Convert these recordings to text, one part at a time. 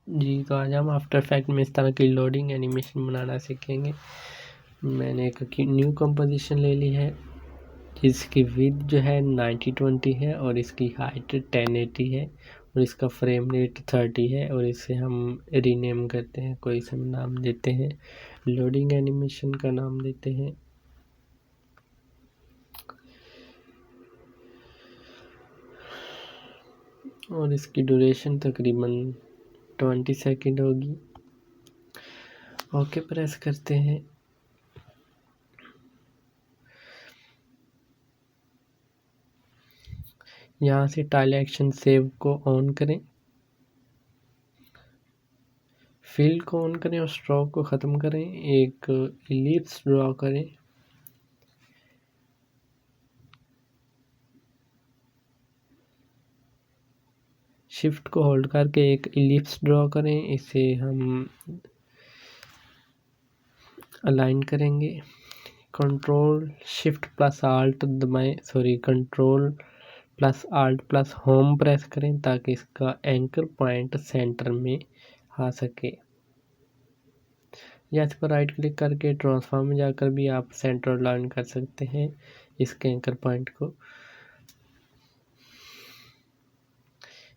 जी, तो आज हम आफ्टर इफेक्ट में इस तरह की लोडिंग एनिमेशन बनाना सीखेंगे। मैंने एक न्यू कंपोजिशन ले ली है जिसकी विड्थ जो है 90/20 है और इसकी हाइट 1080 है और इसका फ्रेम रेट 30 है और इसे हम रीनेम करते हैं, कोई सा नाम देते हैं, लोडिंग एनिमेशन का नाम देते हैं। और इसकी ड्यूरेशन तकरीबन 20 सेकंड होगी। ओके प्रेस करते हैं। यहाँ से टाइल एक्शन सेव को ऑन करें, फिल को ऑन करें और स्ट्रोक को ख़त्म करें। एक इलिप्स ड्रॉ करें। शिफ्ट को होल्ड करके एक इलिप्स ड्रॉ करें। इसे हम अलाइन करेंगे। कंट्रोल शिफ्ट प्लस आल्ट दबाएं, control plus alt plus home press करें ताकि इसका एंकर पॉइंट सेंटर में आ सके। या इस पर राइट क्लिक करके ट्रांसफॉर्म में जाकर भी आप सेंटर अलाइन कर सकते हैं इसके एंकर पॉइंट को।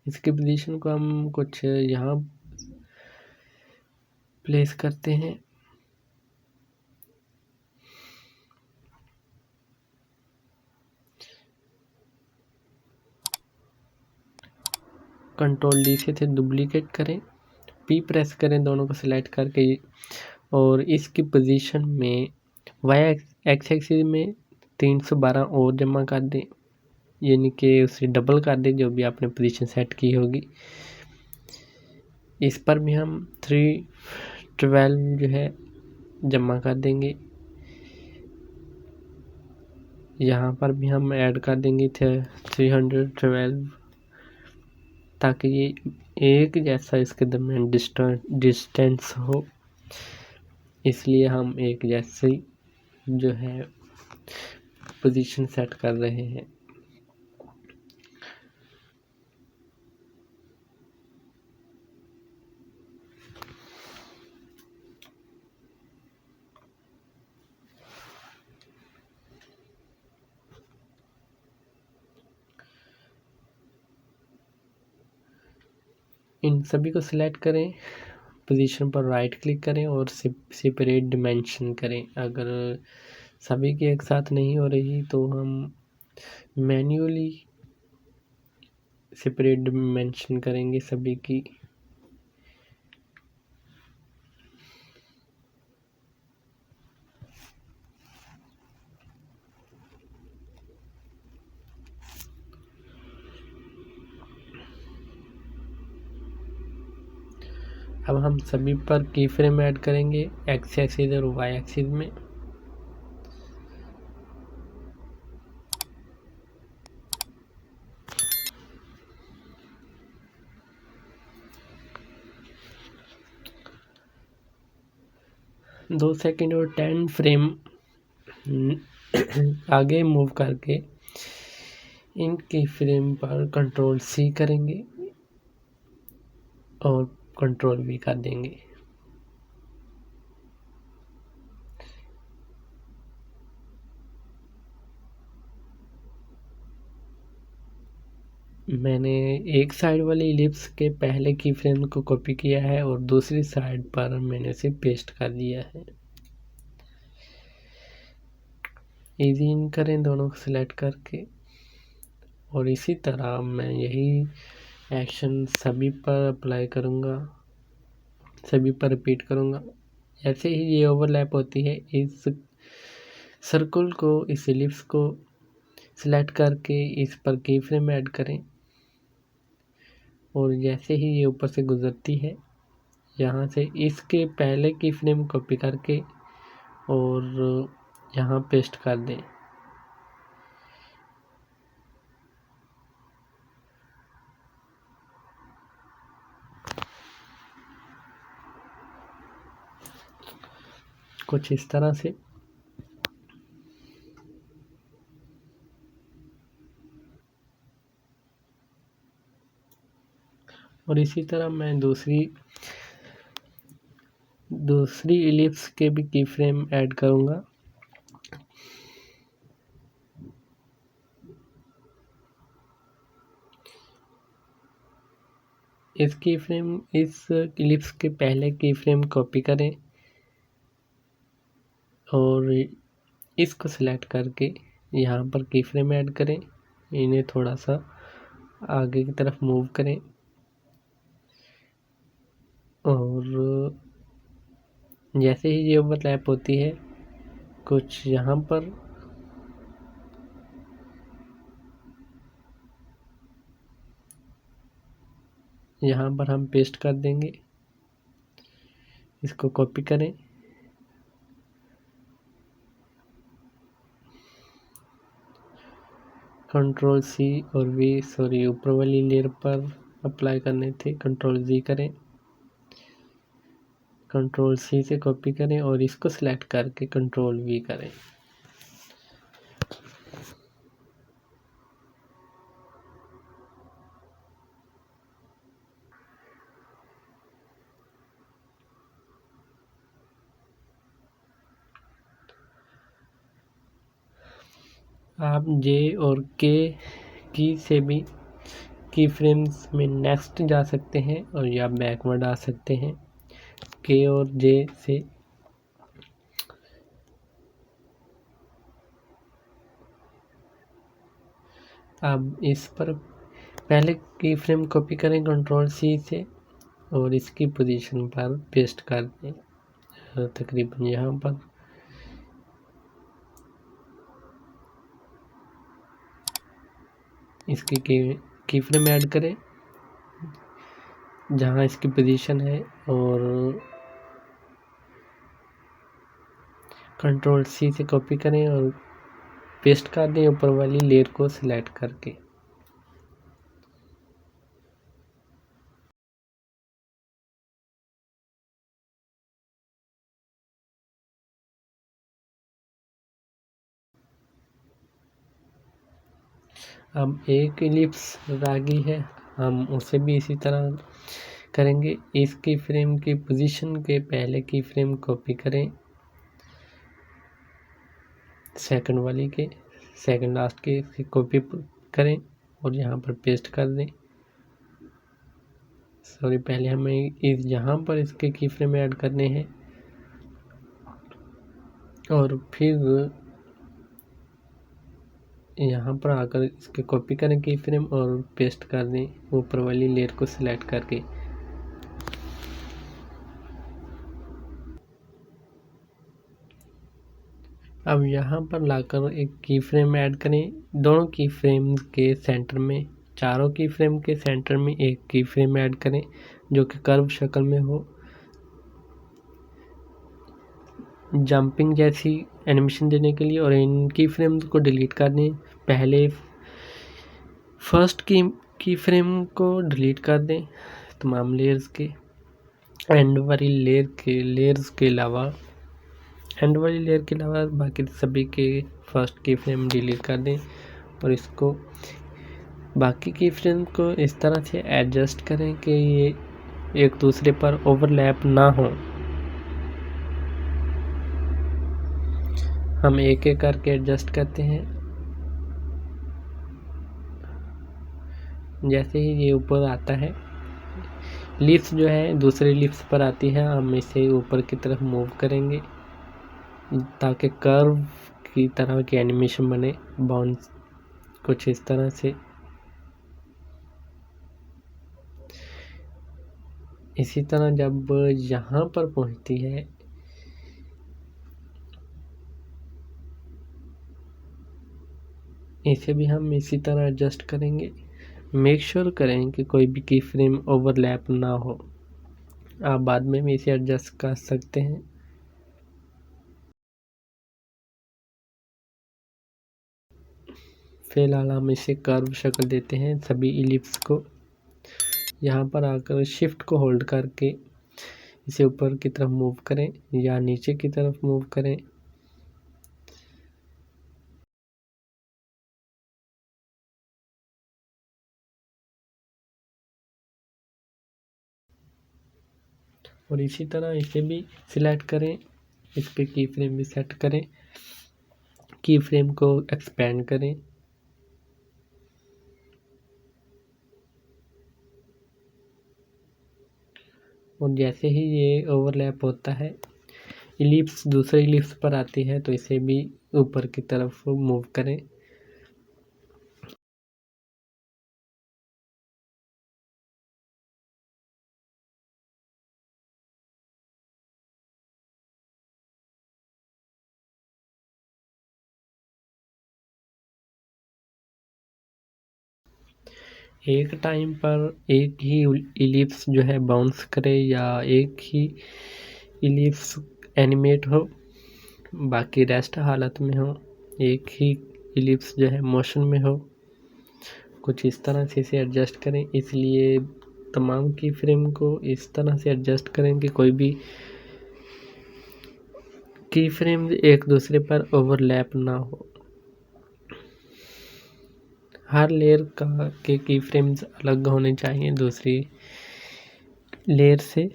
इसकी पोजीशन को हम कुछ यहाँ प्लेस करते हैं। कंट्रोल डी से डुप्लीकेट करें, पी प्रेस करें दोनों को सिलेक्ट करके और इसकी पोजीशन में वाई एक्स एक्सिस में 312 और जमा कर दें, यानी कि उसे डबल कर दें जो भी आपने पोजीशन सेट की होगी। इस पर भी हम 312 जो है जमा कर देंगे। यहाँ पर भी हम ऐड कर देंगे 312 ताकि ये एक जैसा इसके दरमियान डिस्टेंस हो, इसलिए हम एक जैसे जो है पोजीशन सेट कर रहे हैं। इन सभी को सिलेक्ट करें, पोजीशन पर राइट क्लिक करें और सेपरेट डिमेंशन करें। अगर सभी की एक साथ नहीं हो रही तो हम मैन्युअली सेपरेट डिमेंशन करेंगे सभी की। अब हम सभी पर की फ्रेम ऐड करेंगे एक्स एक्सिस और वाई एक्सिस में। दो सेकंड और 10 फ्रेम आगे मूव करके इनकी फ्रेम पर कंट्रोल सी करेंगे और कंट्रोल वी कर देंगे। मैंने एक साइड वाली इलिप्स के पहले की फ्रेम को कॉपी किया है और दूसरी साइड पर मैंने इसे पेस्ट कर दिया है। इजी इन करें दोनों को सिलेक्ट करके और इसी तरह मैं यही एक्शन सभी पर अप्लाई करूँगा, सभी पर रिपीट करूँगा। जैसे ही ये ओवरलैप होती है इस सर्कल को, इस इलिप्स को सिलेक्ट करके इस पर की फ्रेम ऐड करें और जैसे ही ये ऊपर से गुजरती है यहाँ से इसके पहले की फ्रेम कॉपी करके और यहाँ पेस्ट कर दें। कुछ इस तरह से। और इसी तरह मैं दूसरी इलिप्स के भी की फ्रेम ऐड करूँगा। इस की फ्रेम इस इलिप्स के पहले की फ्रेम कॉपी करें और इसको सिलेक्ट करके यहाँ पर की फ्रेम ऐड करें, इन्हें थोड़ा सा आगे की तरफ मूव करें और जैसे ही ये ओवरलैप होती है कुछ यहाँ पर हम पेस्ट कर देंगे। इसको कॉपी करें, कंट्रोल सी और वी, सॉरी ऊपर वाली लेयर पर अप्लाई करने थे, कंट्रोल जी करें, कंट्रोल सी से कॉपी करें और इसको सिलेक्ट करके कंट्रोल वी करें। आप जे और के की से भी की फ्रेम्स में नेक्स्ट जा सकते हैं और या बैकवर्ड आ सकते हैं। के और जे से आप इस पर पहले की फ्रेम कॉपी करें कंट्रोल सी से और इसकी पोजीशन पर पेस्ट कर दें, तकरीबन यहाँ पर। इसकी की फ्रेम ऐड करें जहाँ इसकी पोजीशन है और कंट्रोल सी से कॉपी करें और पेस्ट कर दें ऊपर वाली लेयर को सिलेक्ट करके। अब एक इलिप्स रह गई है, हम उसे भी इसी तरह करेंगे। इसकी फ्रेम की पोजीशन के पहले की फ्रेम कॉपी करें, सेकंड वाली के सेकंड लास्ट के कॉपी करें और यहाँ पर पेस्ट कर दें। सॉरी, पहले हमें इस यहाँ पर इसके की फ्रेम ऐड करने हैं और फिर यहाँ पर आकर इसके कॉपी करें की फ्रेम और पेस्ट कर दें ऊपर वाली लेयर को सिलेक्ट करके। अब यहाँ पर लाकर एक की फ्रेम ऐड करें, दोनों की फ्रेम के सेंटर में, चारों की फ्रेम के सेंटर में एक की फ्रेम ऐड करें जो कि कर्व शक्ल में हो, जंपिंग जैसी एनिमेशन देने के लिए। और इन की फ्रेम को डिलीट कर दें, पहले फर्स्ट की फ्रेम को डिलीट कर दें तमाम लेयर्स के, एंड वाली लेयर्स के अलावा बाकी सभी के फर्स्ट की फ्रेम डिलीट कर दें और इसको बाकी की फ्रेम को इस तरह से एडजस्ट करें कि ये एक दूसरे पर ओवरलैप ना हो। हम एक एक करके एडजस्ट करते हैं। जैसे ही ये ऊपर आता है, लिप्स जो है दूसरे लिप्स पर आती है, हम इसे ऊपर की तरफ मूव करेंगे ताकि कर्व की तरह की एनिमेशन बने, बाउंस कुछ इस तरह से। इसी तरह जब यहाँ पर पहुँचती है, इसे भी हम इसी तरह एडजस्ट करेंगे। मेक श्योर करें कि कोई भी की फ्रेम ओवरलैप ना हो। आप बाद में भी इसे एडजस्ट कर सकते हैं। फिलहाल हम इसे कर्व शक्ल देते हैं सभी इलिप्स को। यहाँ पर आकर शिफ्ट को होल्ड करके इसे ऊपर की तरफ मूव करें या नीचे की तरफ मूव करें। और इसी तरह इसे भी सिलेक्ट करें, इस पे की फ्रेम भी सेट करें, की फ्रेम को एक्सपेंड करें, और जैसे ही ये ओवरलैप होता है, इलिप्स दूसरे इलिप्स पर आती है, तो इसे भी ऊपर की तरफ मूव करें। एक टाइम पर एक ही इलिप्स जो है बाउंस करे या एक ही इलिप्स एनिमेट हो, बाकी रेस्ट हालत में हो, एक ही इलिप्स जो है मोशन में हो, कुछ इस तरह से इसे एडजस्ट करें। इसलिए तमाम की फ्रेम को इस तरह से एडजस्ट करें कि कोई भी की फ्रेम एक दूसरे पर ओवरलैप ना हो। हर लेयर के की फ्रेम्स अलग होने चाहिए दूसरी लेयर से।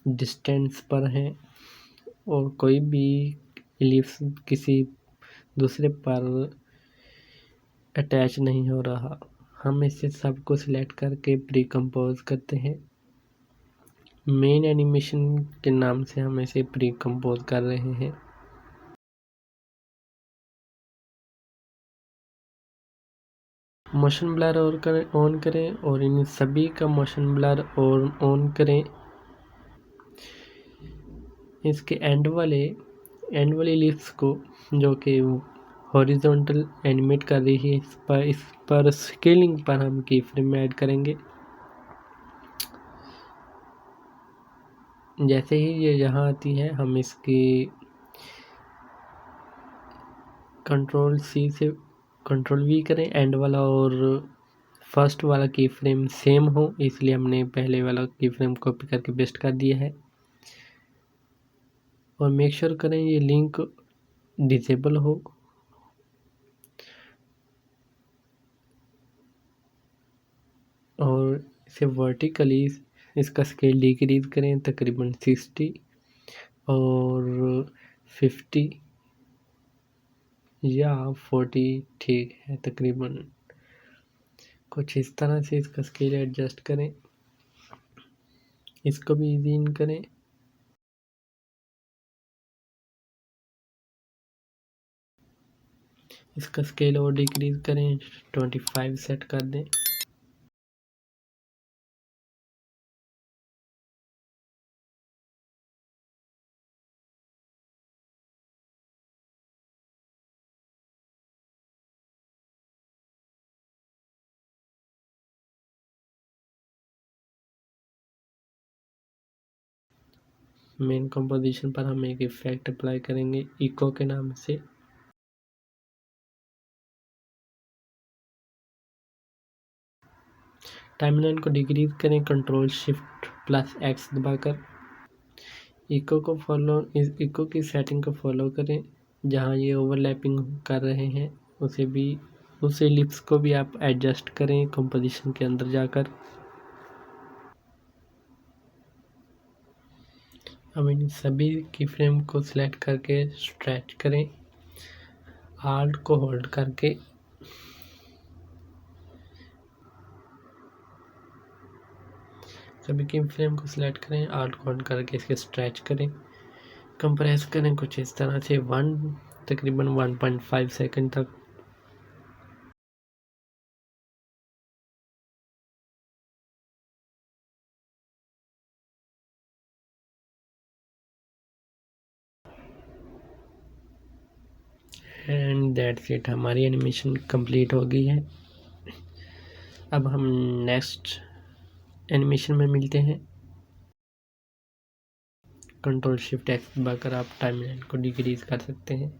डिस्टेंस पर हैं और कोई भी इलिप्स किसी दूसरे पर अटैच नहीं हो रहा। हम इसे सबको सिलेक्ट करके प्री कंपोज करते हैं। मेन एनिमेशन के नाम से हम इसे प्री कंपोज कर रहे हैं। मोशन ब्लर ऑन करें और इन सभी का मोशन ब्लर ऑन करें। इसके एंड वाले लिप्स को जो कि हॉरिजॉन्टल एनिमेट कर रही है, इस पर स्केलिंग पर हम की फ्रेम ऐड करेंगे। जैसे ही ये यहाँ आती है, हम इसकी कंट्रोल सी से कंट्रोल वी करें, एंड वाला और फर्स्ट वाला की फ्रेम सेम हो, इसलिए हमने पहले वाला की फ्रेम कॉपी करके पेस्ट कर दिया है। और मेक श्योर करें ये लिंक डिसेबल हो। और इसे वर्टिकली इसका स्केल डिक्रीज करें तकरीबन 60 और 50 या 40 ठीक है तकरीबन। कुछ इस तरह से इसका स्केल एडजस्ट करें। इसको भी इजी इन करें। इसका स्केल और डिक्रीज करें, 25 सेट कर दें। मेन कंपोजिशन पर हम एक इफेक्ट अप्लाई करेंगे इको के नाम से। टाइमलाइन को डिक्रीज करें कंट्रोल शिफ्ट प्लस एक्स दबाकर। इको की सेटिंग को फॉलो करें। जहाँ ये ओवरलैपिंग कर रहे हैं उसे भी, उस एलिप्स को भी आप एडजस्ट करें कंपोजिशन के अंदर जाकर। अब इन सभी की फ्रेम को सिलेक्ट करके स्ट्रेच करें, आल्ट को होल्ड करके। सभी की फ्रेम को सिलेक्ट करें, आल्ट को होल्ड करके इसके स्ट्रेच करें, कंप्रेस करें कुछ इस तरह से तकरीबन 1.5 सेकंड तक। एंड दैट्स इट, हमारी एनिमेशन कंप्लीट हो गई है। अब हम नेक्स्ट एनिमेशन में मिलते हैं। कंट्रोल शिफ्ट एक्स दबाकर आप टाइमलाइन को डिक्रीज कर सकते हैं।